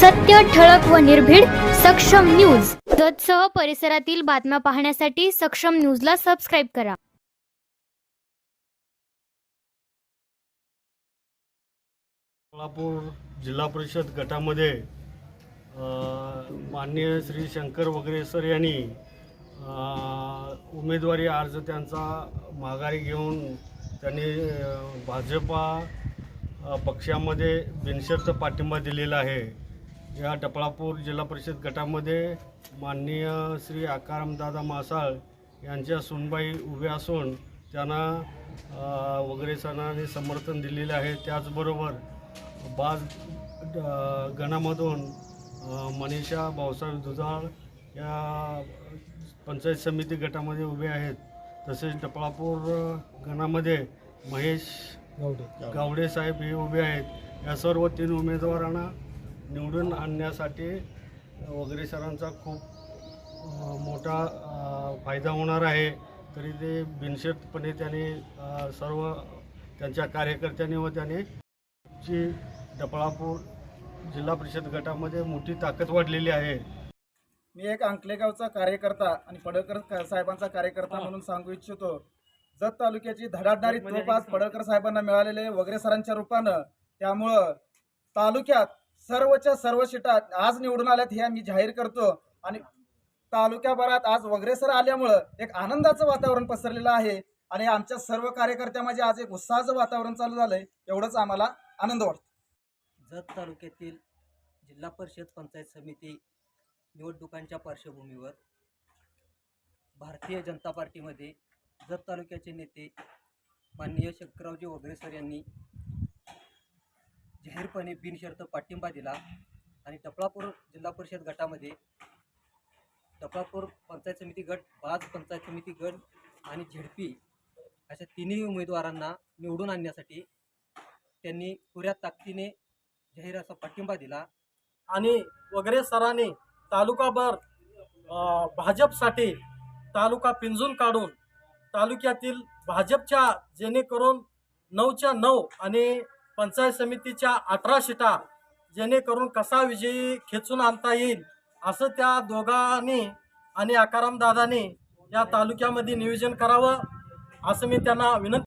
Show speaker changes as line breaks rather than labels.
सत्य, ठळक व निर्भीड सक्षम न्यूज. जतसह परिसरातील बातम्या पाहण्यासाठी सक्षम न्यूजला सबस्क्राईब करा.
सोलापूर जिल्हा परिषद गटामध्ये माननीय श्री शंकर वगैरे सर यांनी उमेदवारी अर्ज त्यांचा माघारी घेऊन त्यांनी भाजपा पक्षामध्ये बिनशर्त पाठिंबा दिलेला आहे. या टपळापूर जिल्हा परिषद गटामध्ये माननीय श्री आकारामदादा मासाळ यांच्या सुनबाई उभ्या असून त्यांना वगैरे सरांनी समर्थन दिलेले आहे. त्याचबरोबर बाज गणामधून मनीषा भाऊसाहेब दुधाळ या पंचायत समिती गटामध्ये उभे आहेत. तसेच टपळापूर गणामध्ये महेश गावडे साहेब हे उभे आहेत. या सर्व 3 उमेदवारांना निवडून आणण्यासाठी वगैरे सरांचा खूप मोठा फायदा होणार आहे. तरी ते बिनशर्तपणे त्यांनी सर्व त्यांच्या कार्यकर्त्यांनी व त्यांनी टपळापूर जिल्हा परिषद गटामध्ये मोठी ताकद वाढलेली आहे.
मी एक अंकलेगावचा कार्यकर्ता आणि पडळकर साहेबांचा कार्यकर्ता म्हणून सांगू इच्छितो. जत तालुक्याची धडाडणारी तोफ आज पडळकर साहेबांना मिळालेले वगैरे सरांच्या रूपानं. त्यामुळं तालुक्यात सर्वच्या सर्व सीटा आज निवडून आल्यात हे मी जाहीर करतो. आणि तालुक्याभरात आज वगैरे सर आल्यामुळं एक आनंदाचं वातावरण पसरलेलं आहे आणि आमच्या सर्व कार्यकर्त्यामध्ये आज एक उत्साहाचं वातावरण चालू झालंय. एवढंच आम्हाला आनंद वाटतो.
जत तालुक्यातील जिल्हा परिषद पंचायत समिती निवडणुकांच्या पार्श्वभूमीवर भारतीय जनता पार्टीमध्ये जत तालुक्याचे नेते माननीय शंकररावजी वगैरे सर यांनी जाहीरपणे बिनशर्त पाठिंबा दिला. आणि टपळापूर जिल्हा परिषद गटामध्ये टपळापूर पंचायत समिती गट, बाज पंचायत समिती गट आणि झेडपी अशा 3 उमेदवारांना निवडून आणण्यासाठी त्यांनी पुऱ्या ताकदीने जाहीर असा पाठिंबा दिला.
आणि वगैरे सरांनी तालुकाभर भाजपसाठी तालुका पिंजून काढून तालुक्यातील भाजपच्या जेणेकरून 9च्या 9 आणि पंचायत समितीच्या 18 सीटा जेणेकरून कसा विजयी खेचून आणता येईल असं त्या दोघांनी आणि आकारामदादांनी या तालुक्यामध्ये नियोजन करावं असं मी त्यांना विनंती